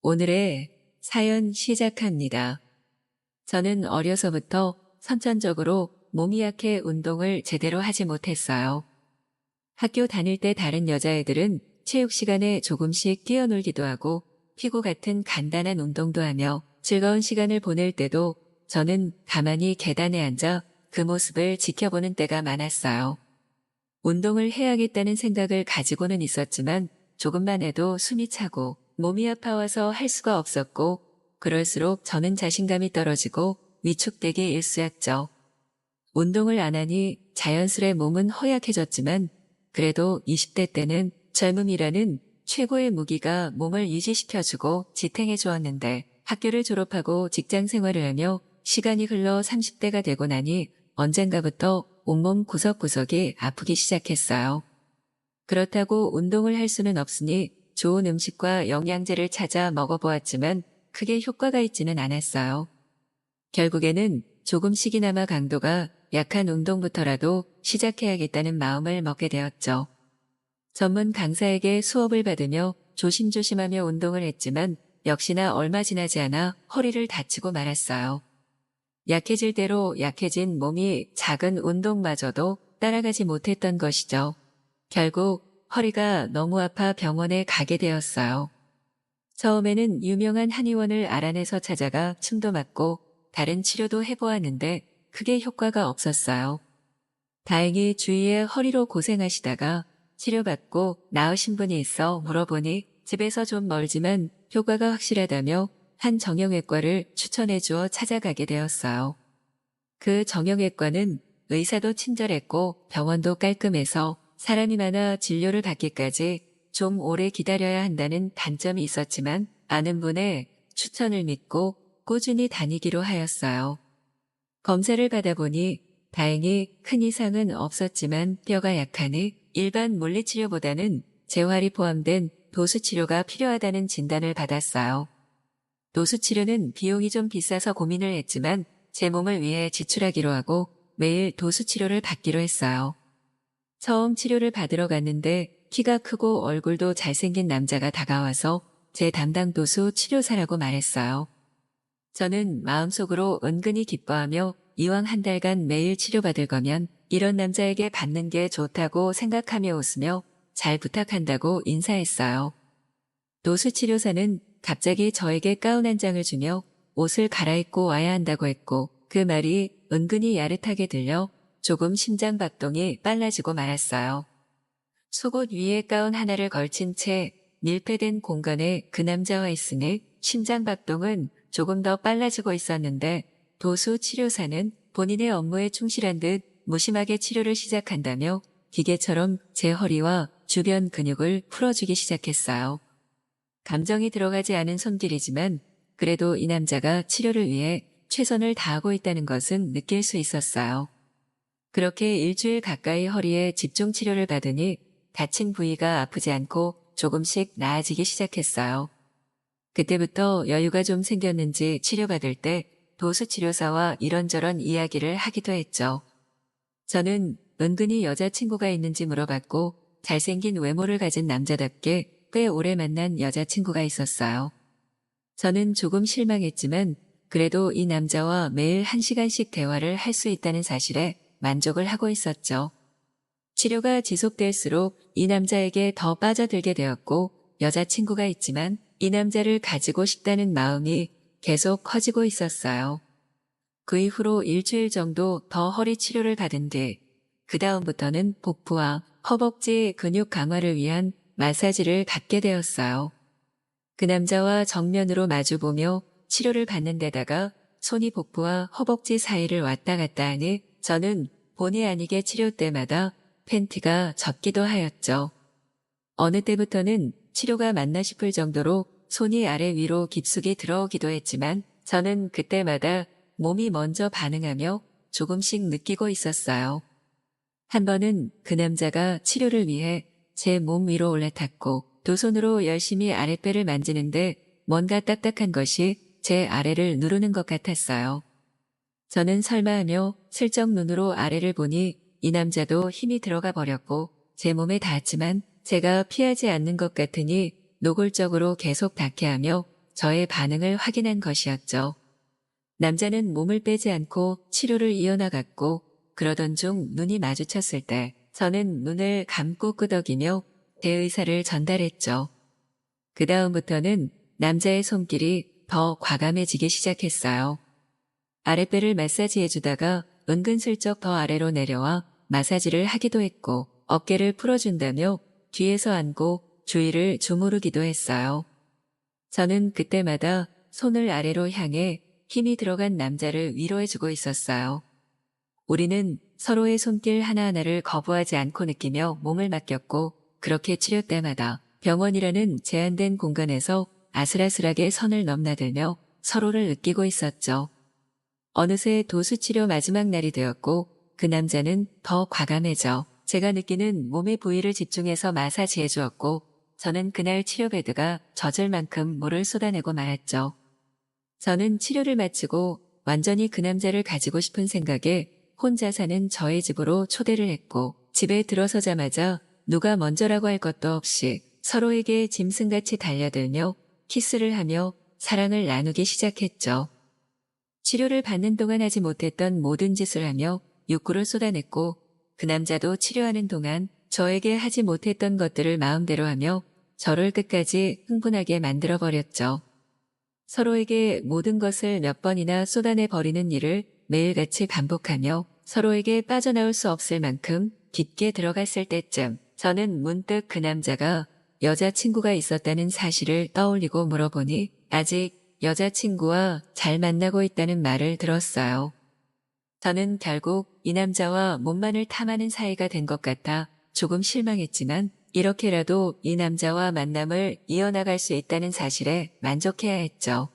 오늘의 사연 시작합니다. 저는 어려서부터 선천적으로 몸이 약해 운동을 제대로 하지 못했어요. 학교 다닐 때 다른 여자애들은 체육 시간에 조금씩 뛰어놀기도 하고 피구 같은 간단한 운동도 하며 즐거운 시간을 보낼 때도 저는 가만히 계단에 앉아 그 모습을 지켜보는 때가 많았어요. 운동을 해야겠다는 생각을 가지고는 있었지만 조금만 해도 숨이 차고 몸이 아파와서 할 수가 없었고 그럴수록 저는 자신감이 떨어지고 위축되기 일쑤였죠. 운동을 안 하니 자연스레 몸은 허약해졌지만 그래도 20대 때는 젊음이라는 최고의 무기가 몸을 유지시켜주고 지탱해 주었는데 학교를 졸업하고 직장 생활을 하며 시간이 흘러 30대가 되고 나니 언젠가부터 온몸 구석구석이 아프기 시작했어요. 그렇다고 운동을 할 수는 없으니 좋은 음식과 영양제를 찾아 먹어보았지만 크게 효과가 있지는 않았어요. 결국에는 조금씩이나마 강도가 약한 운동부터라도 시작해야겠다는 마음을 먹게 되었죠. 전문 강사에게 수업을 받으며 조심조심하며 운동을 했지만 역시나 얼마 지나지 않아 허리를 다치고 말았어요. 약해질 대로 약해진 몸이 작은 운동마저도 따라가지 못했던 것이죠. 결국 허리가 너무 아파 병원에 가게 되었어요. 처음에는 유명한 한의원을 알아내서 찾아가 침도 맞고 다른 치료도 해보았는데 크게 효과가 없었어요. 다행히 주위에 허리로 고생하시다가 치료받고 나으신 분이 있어 물어보니 집에서 좀 멀지만 효과가 확실하다며 한 정형외과를 추천해 주어 찾아가게 되었어요. 그 정형외과는 의사도 친절했고 병원도 깔끔해서 사람이 많아 진료를 받기까지 좀 오래 기다려야 한다는 단점이 있었지만 아는 분의 추천을 믿고 꾸준히 다니기로 하였어요. 검사를 받아보니 다행히 큰 이상은 없었지만 뼈가 약하니 일반 물리치료보다는 재활이 포함된 도수치료가 필요하다는 진단을 받았어요. 도수치료는 비용이 좀 비싸서 고민을 했지만 제 몸을 위해 지출하기로 하고 매일 도수치료를 받기로 했어요. 처음 치료를 받으러 갔는데 키가 크고 얼굴도 잘생긴 남자가 다가와서 제 담당 도수 치료사라고 말했어요. 저는 마음속으로 은근히 기뻐하며 이왕 한 달간 매일 치료받을 거면 이런 남자에게 받는 게 좋다고 생각하며 웃으며 잘 부탁한다고 인사했어요. 도수치료사는 갑자기 저에게 가운 한 장을 주며 옷을 갈아입고 와야 한다고 했고 그 말이 은근히 야릇하게 들려 조금 심장박동이 빨라지고 말았어요. 속옷 위에 가운 하나를 걸친 채 밀폐된 공간에 그 남자와 있으니 심장박동은 조금 더 빨라지고 있었는데 도수치료사는 본인의 업무에 충실한 듯 무심하게 치료를 시작한다며 기계처럼 제 허리와 주변 근육을 풀어주기 시작했어요. 감정이 들어가지 않은 손길이지만 그래도 이 남자가 치료를 위해 최선을 다하고 있다는 것은 느낄 수 있었어요. 그렇게 일주일 가까이 허리에 집중 치료를 받으니 다친 부위가 아프지 않고 조금씩 나아지기 시작했어요. 그때부터 여유가 좀 생겼는지 치료받을 때 도수치료사와 이런저런 이야기를 하기도 했죠. 저는 은근히 여자친구가 있는지 물어봤고 잘생긴 외모를 가진 남자답게 꽤 오래 만난 여자친구가 있었어요. 저는 조금 실망했지만 그래도 이 남자와 매일 1시간씩 대화를 할 수 있다는 사실에 만족을 하고 있었죠. 치료가 지속될수록 이 남자에게 더 빠져들게 되었고 여자친구가 있지만 이 남자를 가지고 싶다는 마음이 계속 커지고 있었어요. 그 이후로 일주일 정도 더 허리 치료를 받은 뒤 그 다음부터는 복부와 허벅지 근육 강화를 위한 마사지를 받게 되었어요. 그 남자와 정면으로 마주보며 치료를 받는 데다가 손이 복부와 허벅지 사이를 왔다 갔다 하니 저는 본의 아니게 치료 때마다 팬티가 젖기도 하였죠. 어느 때부터는 치료가 맞나 싶을 정도로 손이 아래 위로 깊숙이 들어오기도 했지만 저는 그때마다 몸이 먼저 반응하며 조금씩 느끼고 있었어요. 한 번은 그 남자가 치료를 위해 제 몸 위로 올라탔고 두 손으로 열심히 아랫배를 만지는데 뭔가 딱딱한 것이 제 아래를 누르는 것 같았어요. 저는 설마 하며 슬쩍 눈으로 아래를 보니 이 남자도 힘이 들어가 버렸고 제 몸에 닿았지만 제가 피하지 않는 것 같으니 노골적으로 계속 닿게 하며 저의 반응을 확인한 것이었죠. 남자는 몸을 빼지 않고 치료를 이어나갔고 그러던 중 눈이 마주쳤을 때 저는 눈을 감고 끄덕이며 제 의사를 전달했죠. 그 다음부터는 남자의 손길이 더 과감해지기 시작했어요. 아랫배를 마사지해주다가 은근슬쩍 더 아래로 내려와 마사지를 하기도 했고 어깨를 풀어준다며 뒤에서 안고 주위를 주무르기도 했어요. 저는 그때마다 손을 아래로 향해 힘이 들어간 남자를 위로해주고 있었어요. 우리는 서로의 손길 하나하나를 거부하지 않고 느끼며 몸을 맡겼고 그렇게 치료 때마다 병원이라는 제한된 공간에서 아슬아슬하게 선을 넘나들며 서로를 느끼고 있었죠. 어느새 도수치료 마지막 날이 되었고 그 남자는 더 과감해져 제가 느끼는 몸의 부위를 집중해서 마사지해 주었고 저는 그날 치료 베드가 젖을 만큼 물을 쏟아내고 말았죠. 저는 치료를 마치고 완전히 그 남자를 가지고 싶은 생각에 혼자 사는 저의 집으로 초대를 했고 집에 들어서자마자 누가 먼저라고 할 것도 없이 서로에게 짐승같이 달려들며 키스를 하며 사랑을 나누기 시작했죠. 치료를 받는 동안 하지 못했던 모든 짓을 하며 욕구를 쏟아냈고 그 남자도 치료하는 동안 저에게 하지 못했던 것들을 마음대로 하며 저를 끝까지 흥분하게 만들어버렸죠. 서로에게 모든 것을 몇 번이나 쏟아내 버리는 일을 매일같이 반복하며 서로에게 빠져나올 수 없을 만큼 깊게 들어갔을 때쯤 저는 문득 그 남자가 여자친구가 있었다는 사실을 떠올리고 물어보니 아직 여자친구와 잘 만나고 있다는 말을 들었어요. 저는 결국 이 남자와 몸만을 탐하는 사이가 된 것 같아 조금 실망했지만 이렇게라도 이 남자와 만남을 이어나갈 수 있다는 사실에 만족해야 했죠.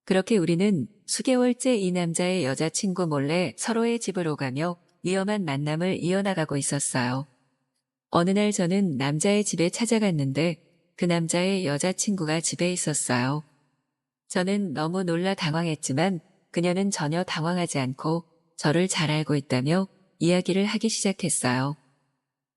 그렇게 우리는 수개월째 이 남자의 여자친구 몰래 서로의 집을 오가며 위험한 만남을 이어나가고 있었어요. 어느 날 저는 남자의 집에 찾아갔는데 그 남자의 여자친구가 집에 있었어요. 저는 너무 놀라 당황했지만 그녀는 전혀 당황하지 않고 저를 잘 알고 있다며 이야기를 하기 시작했어요.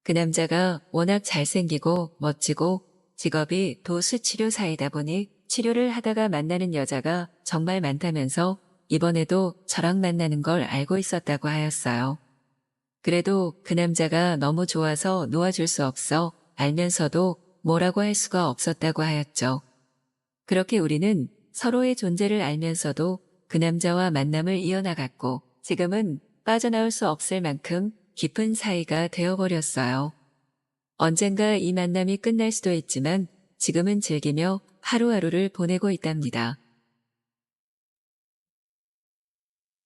그 남자가 워낙 잘생기고 멋지고 직업이 도수치료사이다 보니 치료를 하다가 만나는 여자가 정말 많다면서 이번에도 저랑 만나는 걸 알고 있었다고 하였어요. 그래도 그 남자가 너무 좋아서 놓아줄 수 없어 알면서도 뭐라고 할 수가 없었다고 하였죠. 그렇게 우리는 서로의 존재를 알면서도 그 남자와 만남을 이어나갔고 지금은 빠져나올 수 없을 만큼 깊은 사이가 되어버렸어요. 언젠가 이 만남이 끝날 수도 있지만 지금은 즐기며 하루하루를 보내고 있답니다.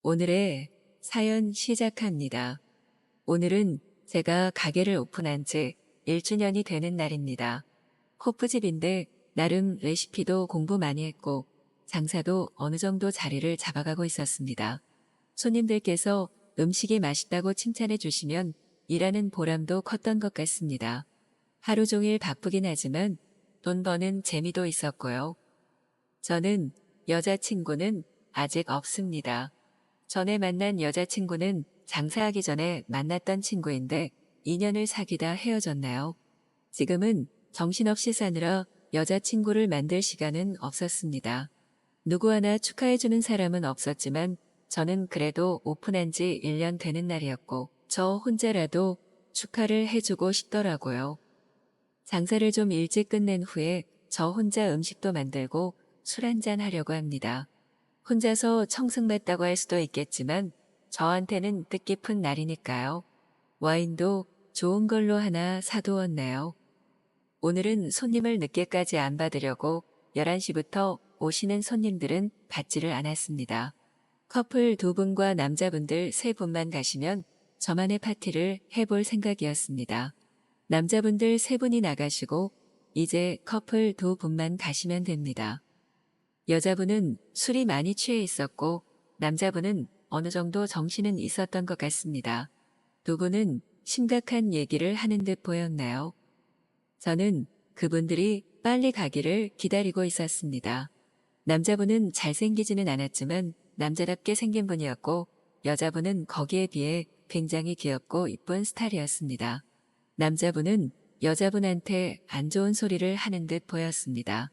오늘의 사연 시작합니다. 오늘은 제가 가게를 오픈한 지 1주년이 되는 날입니다. 호프집인데 나름 레시피도 공부 많이 했고 장사도 어느 정도 자리를 잡아가고 있었습니다. 손님들께서 음식이 맛있다고 칭찬해 주시면 일하는 보람도 컸던 것 같습니다. 하루 종일 바쁘긴 하지만 돈 버는 재미도 있었고요. 저는 여자친구는 아직 없습니다. 전에 만난 여자친구는 장사하기 전에 만났던 친구인데 2년을 사귀다 헤어졌나요? 지금은 정신없이 사느라 여자친구를 만들 시간은 없었습니다. 누구 하나 축하해주는 사람은 없었지만 저는 그래도 오픈한 지 1년 되는 날이었고 저 혼자라도 축하를 해주고 싶더라고요. 장사를 좀 일찍 끝낸 후에 저 혼자 음식도 만들고 술 한잔 하려고 합니다. 혼자서 청승맞다고 할 수도 있겠지만 저한테는 뜻깊은 날이니까요. 와인도 좋은 걸로 하나 사두었네요. 오늘은 손님을 늦게까지 안 받으려고 11시부터 오시는 손님들은 받지를 않았습니다. 커플 2분과 남자분들 3분만 가시면 저만의 파티를 해볼 생각이었습니다. 남자분들 3분이 나가시고 이제 커플 2분만 가시면 됩니다. 여자분은 술이 많이 취해 있었고 남자분은 어느 정도 정신은 있었던 것 같습니다. 2분은 심각한 얘기를 하는 듯 보였나요? 저는 그분들이 빨리 가기를 기다리고 있었습니다. 남자분은 잘생기지는 않았지만 남자답게 생긴 분이었고 여자분은 거기에 비해 굉장히 귀엽고 이쁜 스타일이었습니다. 남자분은 여자분한테 안 좋은 소리를 하는 듯 보였습니다.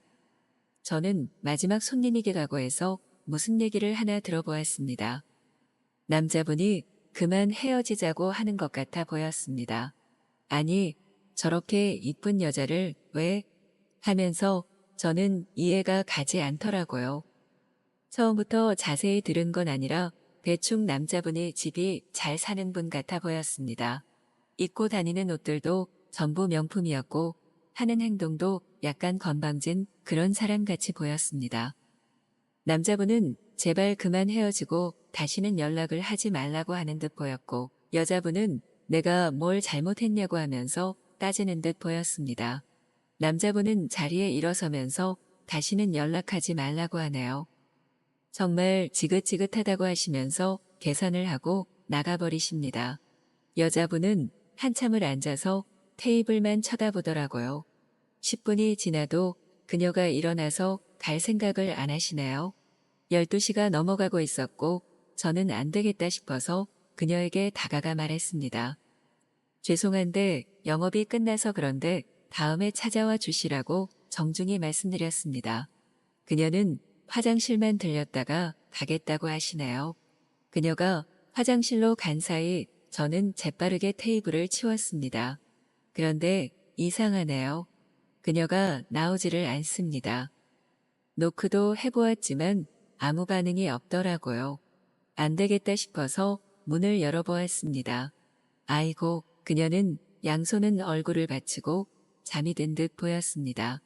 저는 마지막 손님이기도 하고 해서 무슨 얘기를 하나 들어보았습니다. 남자분이 그만 헤어지자고 하는 것 같아 보였습니다. 아니, 저렇게 이쁜 여자를 왜? 하면서 저는 이해가 가지 않더라고요. 처음부터 자세히 들은 건 아니라 대충 남자분이 집이 잘 사는 분 같아 보였습니다. 입고 다니는 옷들도 전부 명품이었고 하는 행동도 약간 건방진 그런 사람같이 보였습니다. 남자분은 제발 그만 헤어지고 다시는 연락을 하지 말라고 하는 듯 보였고 여자분은 내가 뭘 잘못했냐고 하면서 따지는 듯 보였습니다. 남자분은 자리에 일어서면서 다시는 연락하지 말라고 하네요. 정말 지긋지긋하다고 하시면서 계산을 하고 나가버리십니다. 여자분은 한참을 앉아서 테이블만 쳐다보더라고요. 10분이 지나도 그녀가 일어나서 갈 생각을 안 하시네요. 12시가 넘어가고 있었고 저는 안 되겠다 싶어서 그녀에게 다가가 말했습니다. 죄송한데 영업이 끝나서 그런데 다음에 찾아와 주시라고 정중히 말씀드렸습니다. 그녀는 화장실만 들렸다가 가겠다고 하시네요. 그녀가 화장실로 간 사이 저는 재빠르게 테이블을 치웠습니다. 그런데 이상하네요. 그녀가 나오지를 않습니다. 노크도 해보았지만 아무 반응이 없더라고요. 안 되겠다 싶어서 문을 열어보았습니다. 아이고, 그녀는 양손은 얼굴을 받치고 잠이 든 듯 보였습니다.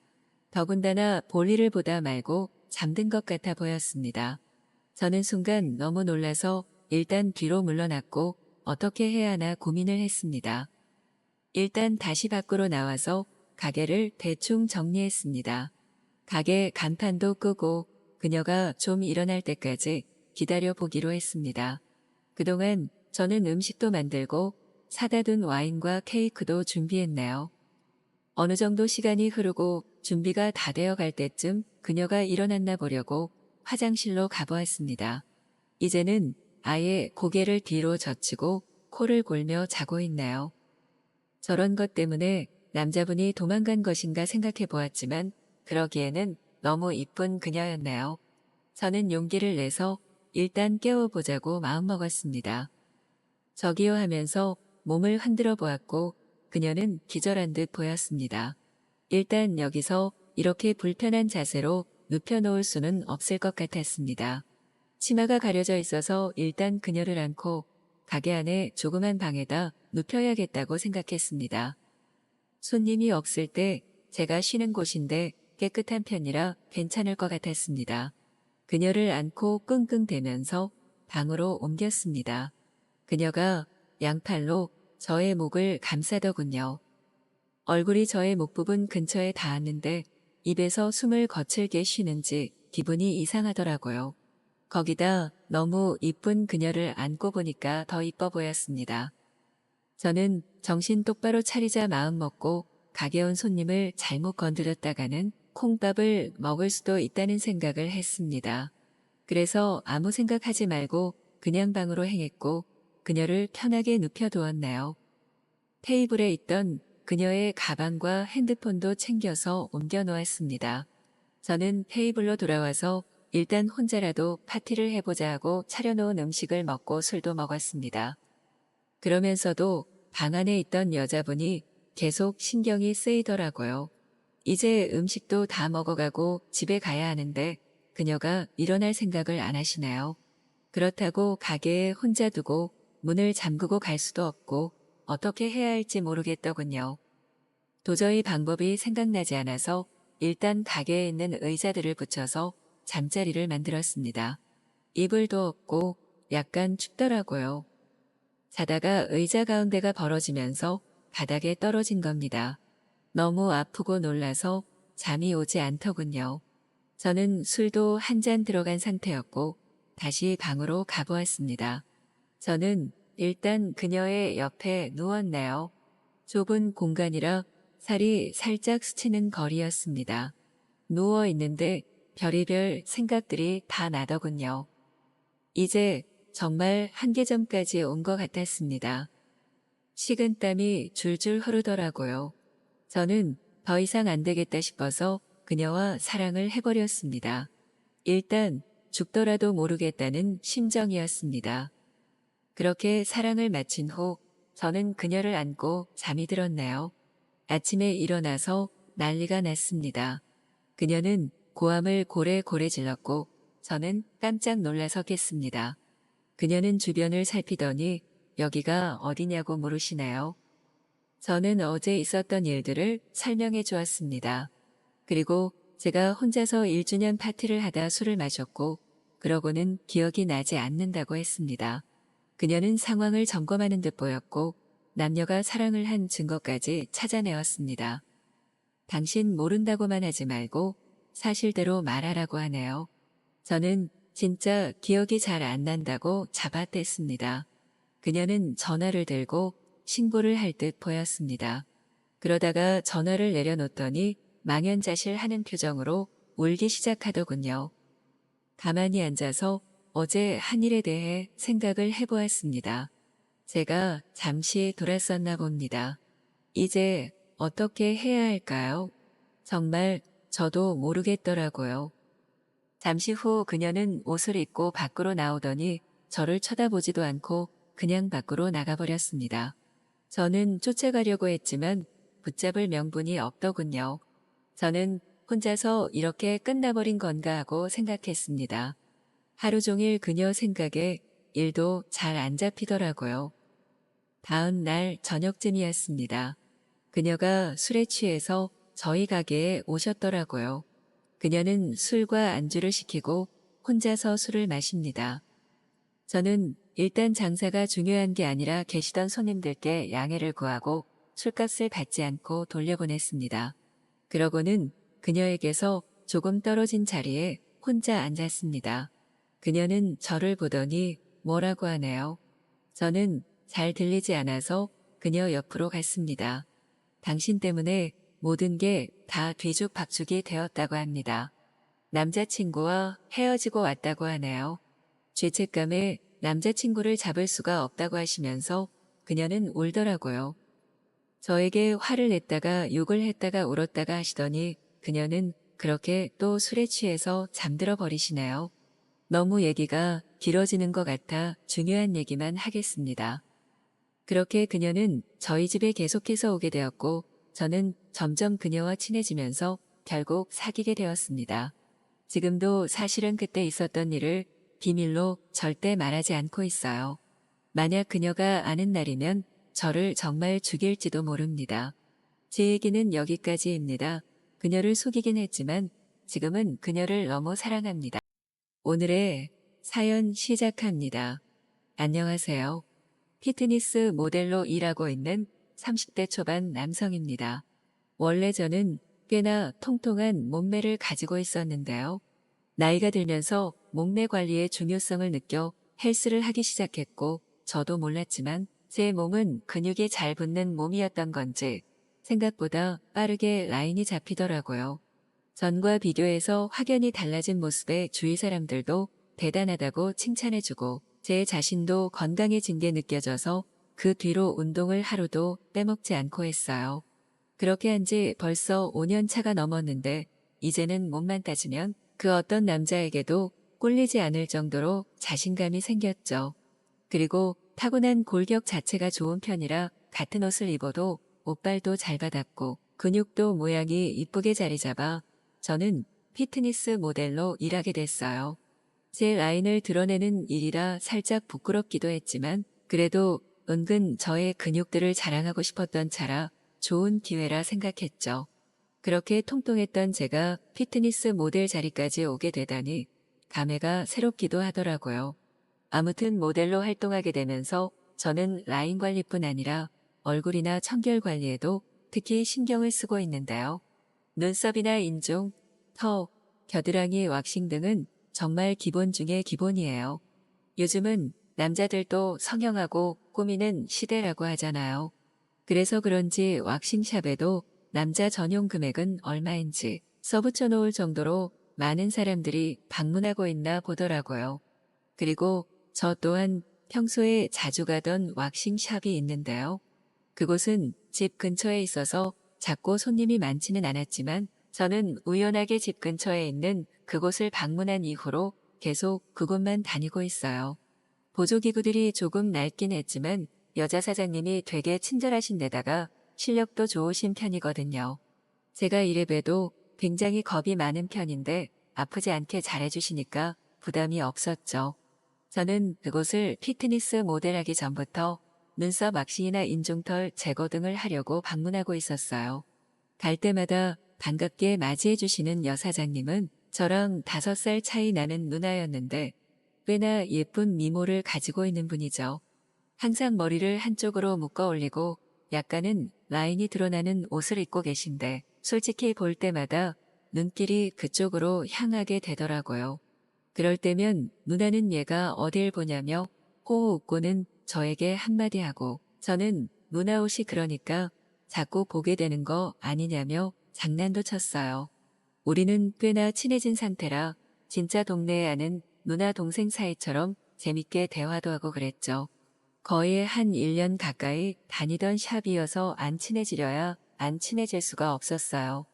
더군다나 볼일을 보다 말고 잠든 것 같아 보였습니다. 저는 순간 너무 놀라서 일단 뒤로 물러났고 어떻게 해야 하나 고민을 했습니다. 일단 다시 밖으로 나와서 가게를 대충 정리했습니다. 가게 간판도 끄고 그녀가 좀 일어날 때까지 기다려 보기로 했습니다. 그동안 저는 음식도 만들고 사다 둔 와인과 케이크도 준비했네요. 어느 정도 시간이 흐르고 준비가 다 되어 갈 때쯤 그녀가 일어났나 보려고 화장실로 가보았습니다. 이제는 아예 고개를 뒤로 젖히고 코를 골며 자고 있네요. 저런 것 때문에 남자분이 도망간 것인가 생각해 보았지만 그러기에는 너무 이쁜 그녀였네요. 저는 용기를 내서 일단 깨워보자고 마음먹었습니다. 저기요 하면서 몸을 흔들어 보았고 그녀는 기절한 듯 보였습니다. 일단 여기서 이렇게 불편한 자세로 눕혀놓을 수는 없을 것 같았습니다. 치마가 가려져 있어서 일단 그녀를 안고 가게 안에 조그만 방에다 눕혀야겠다고 생각했습니다. 손님이 없을 때 제가 쉬는 곳인데 깨끗한 편이라 괜찮을 것 같았습니다. 그녀를 안고 끙끙대면서 방으로 옮겼습니다. 그녀가 양팔로 저의 목을 감싸더군요. 얼굴이 저의 목 부분 근처에 닿았는데 입에서 숨을 거칠게 쉬는지 기분이 이상하더라고요. 거기다 너무 이쁜 그녀를 안고 보니까 더 이뻐 보였습니다. 저는 정신 똑바로 차리자 마음먹고 가게 온 손님을 잘못 건드렸다가는 콩밥을 먹을 수도 있다는 생각을 했습니다. 그래서 아무 생각하지 말고 그냥 방으로 행했고 그녀를 편하게 눕혀두었나요. 테이블에 있던 그녀의 가방과 핸드폰도 챙겨서 옮겨 놓았습니다. 저는 테이블로 돌아와서 일단 혼자라도 파티를 해보자 하고 차려놓은 음식을 먹고 술도 먹었습니다. 그러면서도 방 안에 있던 여자분이 계속 신경이 쓰이더라고요. 이제 음식도 다 먹어가고 집에 가야 하는데 그녀가 일어날 생각을 안 하시나요? 그렇다고 가게에 혼자 두고 문을 잠그고 갈 수도 없고 어떻게 해야 할지 모르겠더군요. 도저히 방법이 생각나지 않아서 일단 가게에 있는 의자들을 붙여서 잠자리를 만들었습니다. 이불도 없고 약간 춥더라고요. 자다가 의자 가운데가 벌어지면서 바닥에 떨어진 겁니다. 너무 아프고 놀라서 잠이 오지 않더군요. 저는 술도 한 잔 들어간 상태였고 다시 방으로 가보았습니다. 저는 일단 그녀의 옆에 누웠네요. 좁은 공간이라 살이 살짝 스치는 거리였습니다. 누워 있는데 별의별 생각들이 다 나더군요. 이제 정말 한계점까지 온 것 같았습니다. 식은땀이 줄줄 흐르더라고요. 저는 더 이상 안 되겠다 싶어서 그녀와 사랑을 해버렸습니다. 일단 죽더라도 모르겠다는 심정이었습니다. 그렇게 사랑을 마친 후 저는 그녀를 안고 잠이 들었네요. 아침에 일어나서 난리가 났습니다. 그녀는 고함을 고래고래 질렀고 저는 깜짝 놀라서 깼습니다. 그녀는 주변을 살피더니 여기가 어디냐고 물으시나요? 저는 어제 있었던 일들을 설명해 주었습니다. 그리고 제가 혼자서 1주년 파티를 하다 술을 마셨고 그러고는 기억이 나지 않는다고 했습니다. 그녀는 상황을 점검하는 듯 보였고 남녀가 사랑을 한 증거까지 찾아내었습니다. 당신 모른다고만 하지 말고 사실대로 말하라고 하네요. 저는 진짜 기억이 잘 안 난다고 잡아댔습니다. 그녀는 전화를 들고 신고를 할 듯 보였습니다. 그러다가 전화를 내려놓더니 망연자실하는 표정으로 울기 시작하더군요. 가만히 앉아서 어제 한 일에 대해 생각을 해보았습니다. 제가 잠시 돌았었나 봅니다. 이제 어떻게 해야 할까요? 정말 저도 모르겠더라고요. 잠시 후 그녀는 옷을 입고 밖으로 나오더니 저를 쳐다보지도 않고 그냥 밖으로 나가버렸습니다. 저는 쫓아가려고 했지만 붙잡을 명분이 없더군요. 저는 혼자서 이렇게 끝나버린 건가 하고 생각했습니다. 하루 종일 그녀 생각에 일도 잘 안 잡히더라고요. 다음 날 저녁쯤이었습니다. 그녀가 술에 취해서 저희 가게에 오셨더라고요. 그녀는 술과 안주를 시키고 혼자서 술을 마십니다. 저는 일단 장사가 중요한 게 아니라 계시던 손님들께 양해를 구하고 술값을 받지 않고 돌려보냈습니다. 그러고는 그녀에게서 조금 떨어진 자리에 혼자 앉았습니다. 그녀는 저를 보더니 뭐라고 하네요. 저는 잘 들리지 않아서 그녀 옆으로 갔습니다. 당신 때문에 모든 게 다 뒤죽박죽이 되었다고 합니다. 남자친구와 헤어지고 왔다고 하네요. 죄책감에 남자친구를 잡을 수가 없다고 하시면서 그녀는 울더라고요. 저에게 화를 냈다가 욕을 했다가 울었다가 하시더니 그녀는 그렇게 또 술에 취해서 잠들어 버리시네요. 너무 얘기가 길어지는 것 같아 중요한 얘기만 하겠습니다. 그렇게 그녀는 저희 집에 계속해서 오게 되었고 저는 점점 그녀와 친해지면서 결국 사귀게 되었습니다. 지금도 사실은 그때 있었던 일을 비밀로 절대 말하지 않고 있어요. 만약 그녀가 아는 날이면 저를 정말 죽일지도 모릅니다. 제 얘기는 여기까지입니다. 그녀를 속이긴 했지만 지금은 그녀를 너무 사랑합니다. 오늘의 사연 시작합니다. 안녕하세요. 피트니스 모델로 일하고 있는 30대 초반 남성입니다. 원래 저는 꽤나 통통한 몸매를 가지고 있었는데요. 나이가 들면서 몸매 관리의 중요성을 느껴 헬스를 하기 시작했고 저도 몰랐지만 제 몸은 근육이 잘 붙는 몸이었던 건지 생각보다 빠르게 라인이 잡히더라고요. 전과 비교해서 확연히 달라진 모습에 주위 사람들도 대단하다고 칭찬해주고 제 자신도 건강해진 게 느껴져서 그 뒤로 운동을 하루도 빼먹지 않고 했어요. 그렇게 한 지 벌써 5년 차가 넘었는데 이제는 몸만 따지면 그 어떤 남자에게도 꼴리지 않을 정도로 자신감이 생겼죠. 그리고 타고난 골격 자체가 좋은 편이라 같은 옷을 입어도 옷발도 잘 받았고 근육도 모양이 이쁘게 자리 잡아 저는 피트니스 모델로 일하게 됐어요. 제 라인을 드러내는 일이라 살짝 부끄럽기도 했지만 그래도 은근 저의 근육들을 자랑하고 싶었던 차라 좋은 기회라 생각했죠. 그렇게 통통했던 제가 피트니스 모델 자리까지 오게 되다니 감회가 새롭기도 하더라고요. 아무튼 모델로 활동하게 되면서 저는 라인 관리뿐 아니라 얼굴이나 청결 관리에도 특히 신경을 쓰고 있는데요. 눈썹이나 인중, 턱, 겨드랑이 왁싱 등은 정말 기본 중에 기본이에요. 요즘은 남자들도 성형하고 꾸미는 시대라고 하잖아요. 그래서 그런지 왁싱샵에도 남자 전용 금액은 얼마인지 써붙여 놓을 정도로 많은 사람들이 방문하고 있나 보더라고요. 그리고 저 또한 평소에 자주 가던 왁싱샵이 있는데요. 그곳은 집 근처에 있어서 작고 손님이 많지는 않았지만 저는 우연하게 집 근처에 있는 그곳을 방문한 이후로 계속 그곳만 다니고 있어요. 보조기구들이 조금 낡긴 했지만 여자 사장님이 되게 친절하신 데다가 실력도 좋으신 편이거든요. 제가 이래봬도 굉장히 겁이 많은 편인데 아프지 않게 잘해주시니까 부담이 없었죠. 저는 그곳을 피트니스 모델하기 전부터 눈썹 왁싱이나 인중털 제거 등을 하려고 방문하고 있었어요. 갈 때마다 반갑게 맞이해주시는 여사장님은 저랑 5살 차이 나는 누나였는데 꽤나 예쁜 미모를 가지고 있는 분이죠. 항상 머리를 한쪽으로 묶어 올리고 약간은 라인이 드러나는 옷을 입고 계신데 솔직히 볼 때마다 눈길이 그쪽으로 향하게 되더라고요. 그럴 때면 누나는 얘가 어딜 보냐며 호호 웃고는 저에게 한마디 하고 저는 누나 옷이 그러니까 자꾸 보게 되는 거 아니냐며 장난도 쳤어요. 우리는 꽤나 친해진 상태라 진짜 동네에 아는 누나 동생 사이처럼 재밌게 대화도 하고 그랬죠. 거의 한 1년 가까이 다니던 샵이어서 안 친해지려야 안 친해질 수가 없었어요.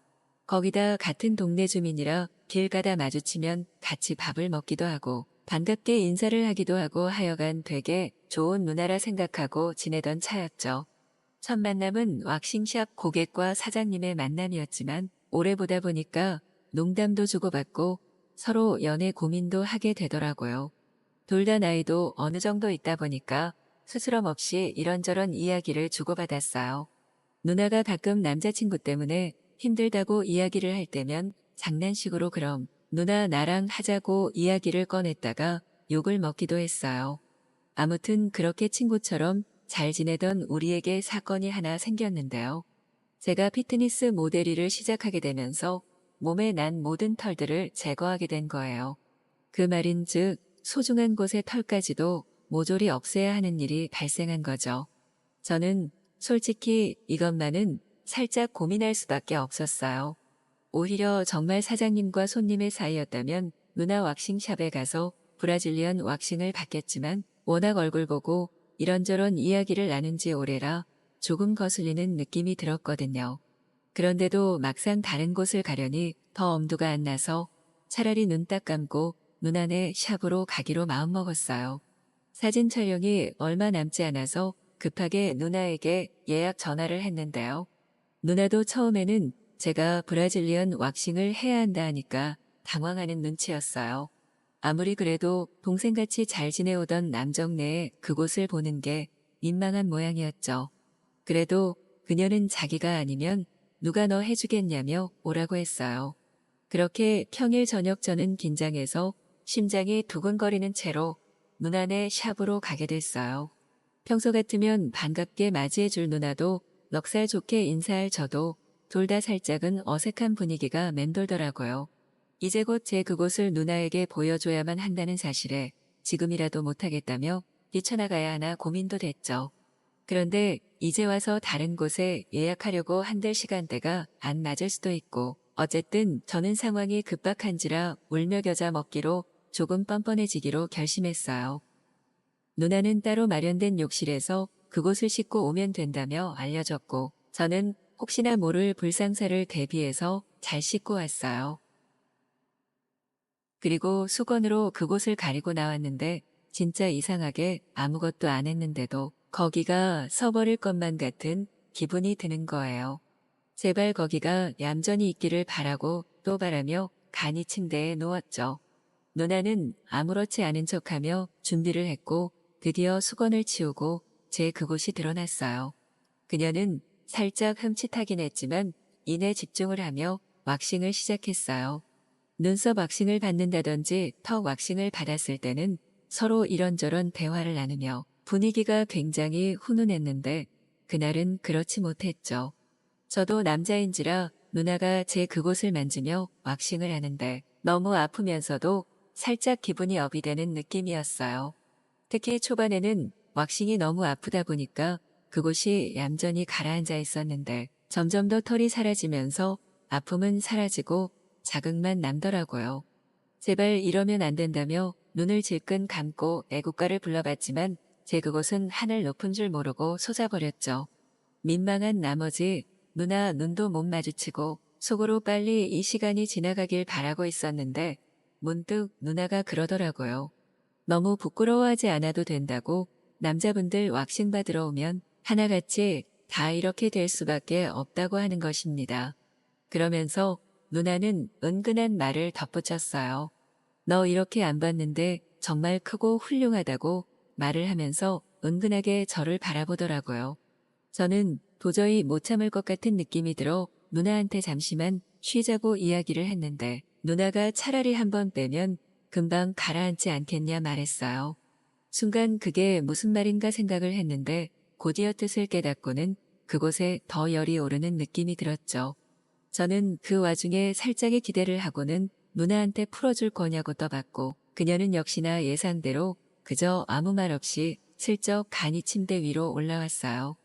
거기다 같은 동네 주민이라 길 가다 마주치면 같이 밥을 먹기도 하고 반갑게 인사를 하기도 하고 하여간 되게 좋은 누나라 생각하고 지내던 차였죠. 첫 만남은 왁싱샵 고객과 사장님의 만남이었지만 오래 보다 보니까 농담도 주고받고 서로 연애 고민도 하게 되더라고요. 둘 다 나이도 어느 정도 있다 보니까 스스럼 없이 이런저런 이야기를 주고받았어요. 누나가 가끔 남자친구 때문에 힘들다고 이야기를 할 때면 장난식으로 그럼 누나 나랑 하자고 이야기를 꺼냈다가 욕을 먹기도 했어요. 아무튼 그렇게 친구처럼 잘 지내던 우리에게 사건이 하나 생겼는데요. 제가 피트니스 모델 일을 시작하게 되면서 몸에 난 모든 털들을 제거하게 된 거예요. 그 말인즉 소중한 곳의 털까지도 모조리 없애야 하는 일이 발생한 거죠. 저는 솔직히 이것만은 살짝 고민할 수밖에 없었어요. 오히려 정말 사장님과 손님의 사이였다면 누나 왁싱샵에 가서 브라질리언 왁싱을 받겠지만 워낙 얼굴 보고 이런저런 이야기를 나눈 지 오래라 조금 거슬리는 느낌이 들었거든요. 그런데도 막상 다른 곳을 가려니 더 엄두가 안 나서 차라리 눈 딱 감고 누나네 샵으로 가기로 마음먹었어요. 사진 촬영이 얼마 남지 않아서 급하게 누나에게 예약 전화를 했는데요. 누나도 처음에는 제가 브라질리언 왁싱을 해야 한다 하니까 당황하는 눈치였어요. 아무리 그래도 동생같이 잘 지내오던 남정네에 그곳을 보는 게 민망한 모양이었죠. 그래도 그녀는 자기가 아니면 누가 너 해주겠냐며 오라고 했어요. 그렇게 평일 저녁 저는 긴장해서 심장이 두근거리는 채로 누나네 샵으로 가게 됐어요. 평소 같으면 반갑게 맞이해줄 누나도 넉살 좋게 인사할 저도 둘 다 살짝은 어색한 분위기가 맴돌더라고요. 이제 곧 제 그곳을 누나에게 보여줘야만 한다는 사실에 지금이라도 못하겠다며 뛰쳐나가야 하나 고민도 됐죠. 그런데 이제 와서 다른 곳에 예약하려고 한들 시간대가 안 맞을 수도 있고 어쨌든 저는 상황이 급박한지라 울며 겨자 먹기로 조금 뻔뻔해지기로 결심했어요. 누나는 따로 마련된 욕실에서 그곳을 씻고 오면 된다며 알려줬고 저는 혹시나 모를 불상사를 대비해서 잘 씻고 왔어요. 그리고 수건으로 그곳을 가리고 나왔는데 진짜 이상하게 아무것도 안 했는데도 거기가 서버릴 것만 같은 기분이 드는 거예요. 제발 거기가 얌전히 있기를 바라고 또 바라며 간이 침대에 누웠죠. 누나는 아무렇지 않은 척하며 준비를 했고 드디어 수건을 치우고 제 그곳이 드러났어요. 그녀는 살짝 흠칫하긴 했지만 이내 집중을 하며 왁싱을 시작했어요. 눈썹 왁싱을 받는다든지 턱 왁싱을 받았을 때는 서로 이런저런 대화를 나누며 분위기가 굉장히 훈훈했는데 그날은 그렇지 못했죠. 저도 남자인지라 누나가 제 그곳을 만지며 왁싱을 하는데 너무 아프면서도 살짝 기분이 업이 되는 느낌이었어요. 특히 초반에는 왁싱이 너무 아프다 보니까 그곳이 얌전히 가라앉아 있었는데 점점 더 털이 사라지면서 아픔은 사라지고 자극만 남더라고요. 제발 이러면 안 된다며 눈을 질끈 감고 애국가를 불러봤지만 제 그곳은 하늘 높은 줄 모르고 솟아버렸죠. 민망한 나머지 누나 눈도 못 마주치고 속으로 빨리 이 시간이 지나가길 바라고 있었는데 문득 누나가 그러더라고요. 너무 부끄러워하지 않아도 된다고 남자분들 왁싱 받으러 오면 하나같이 다 이렇게 될 수밖에 없다고 하는 것입니다. 그러면서 누나는 은근한 말을 덧붙였어요. 너 이렇게 안 봤는데 정말 크고 훌륭하다고 말을 하면서 은근하게 저를 바라보더라고요. 저는 도저히 못 참을 것 같은 느낌이 들어 누나한테 잠시만 쉬자고 이야기를 했는데 누나가 차라리 한번 빼면 금방 가라앉지 않겠냐 말했어요. 순간 그게 무슨 말인가 생각을 했는데 곧이어 뜻을 깨닫고는 그곳에 더 열이 오르는 느낌이 들었죠. 저는 그 와중에 살짝의 기대를 하고는 누나한테 풀어줄 거냐고 떠봤고 그녀는 역시나 예상대로 그저 아무 말 없이 슬쩍 간이 침대 위로 올라왔어요.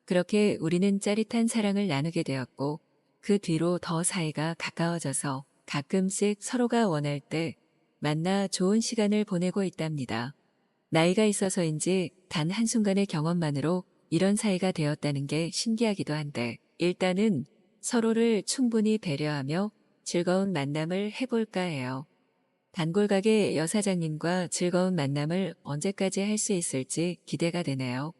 그렇게 우리는 짜릿한 사랑을 나누게 되었고 그 뒤로 더 사이가 가까워져서 가끔씩 서로가 원할 때 만나 좋은 시간을 보내고 있답니다. 나이가 있어서인지 단 한순간의 경험만으로 이런 사이가 되었다는 게 신기하기도 한데 일단은 서로를 충분히 배려하며 즐거운 만남을 해볼까 해요. 단골가게 여사장님과 즐거운 만남을 언제까지 할 수 있을지 기대가 되네요.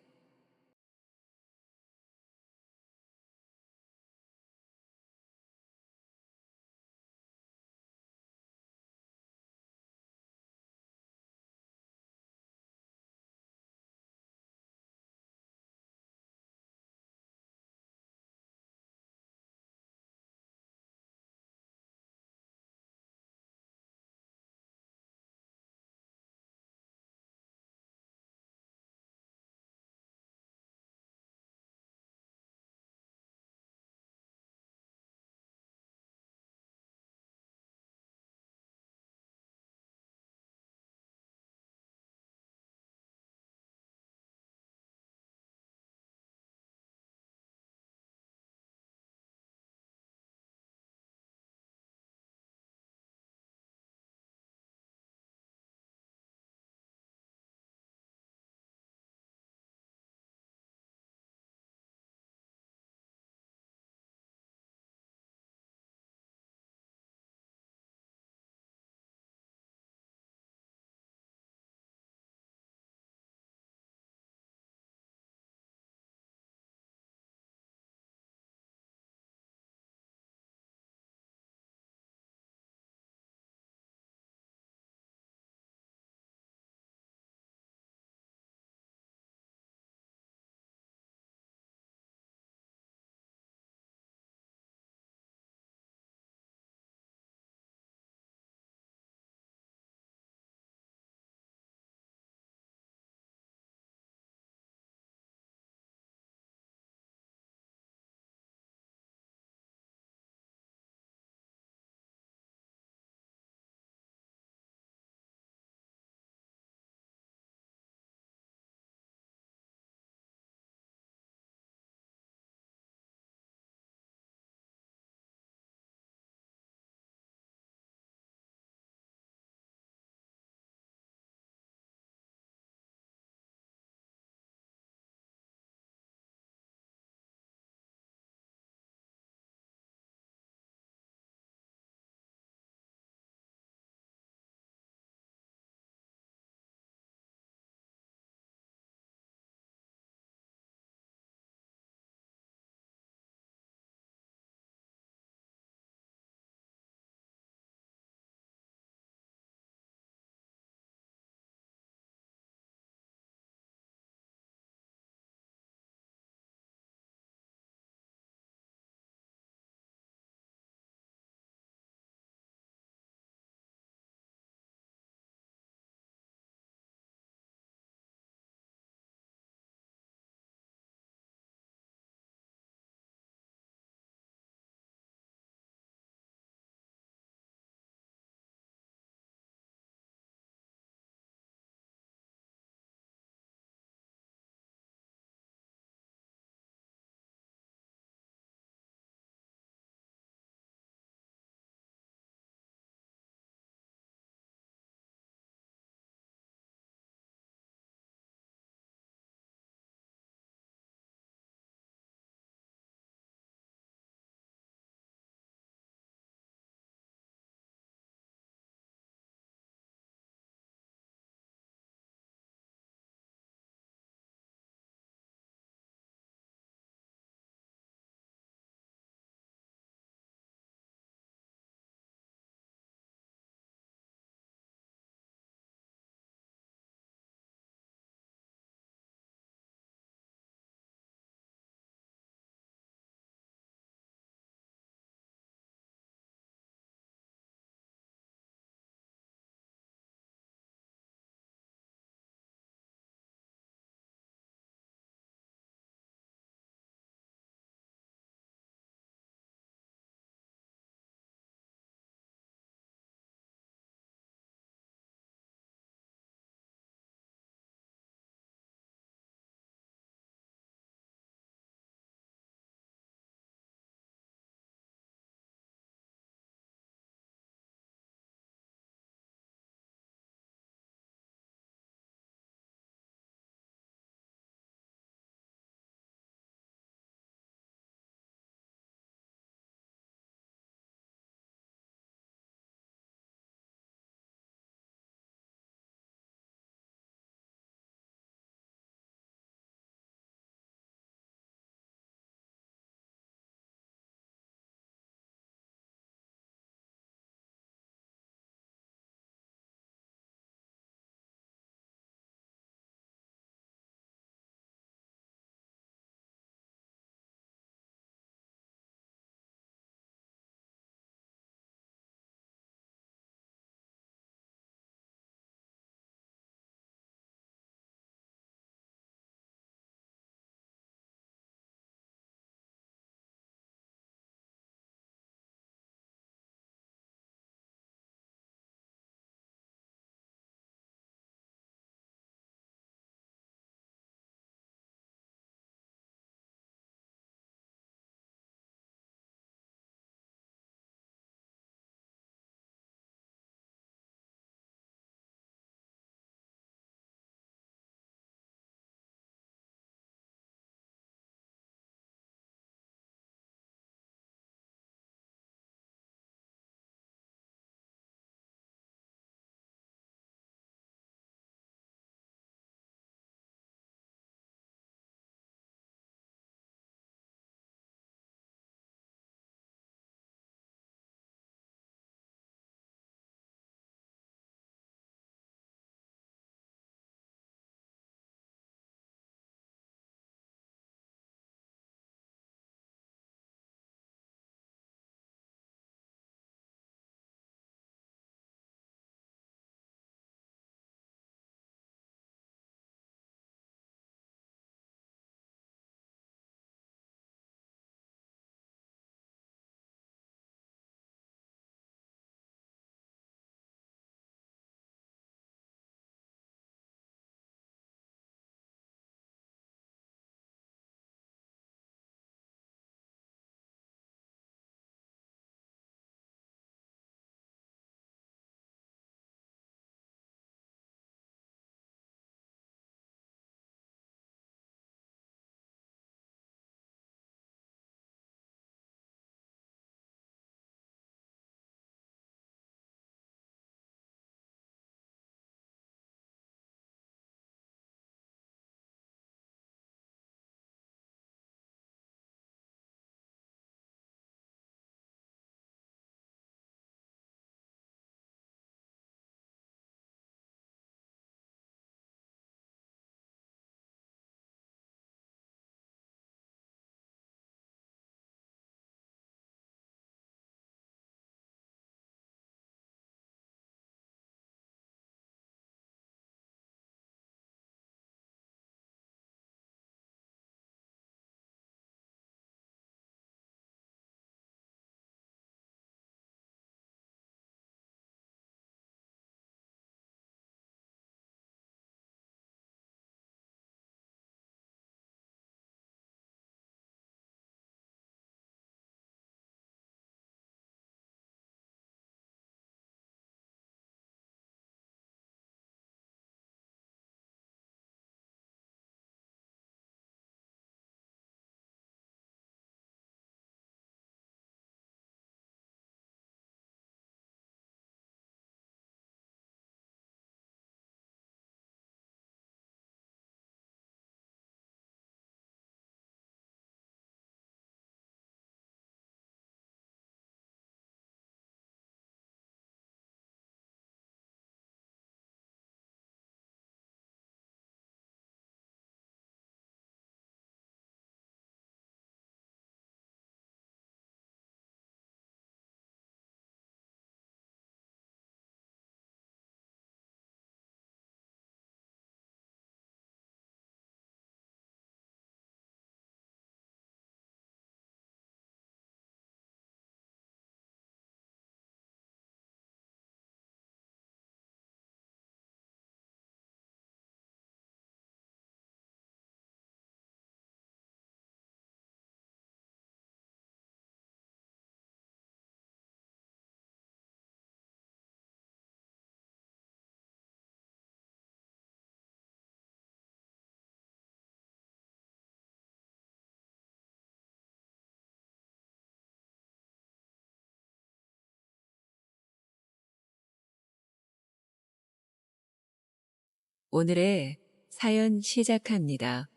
오늘의 사연 시작합니다.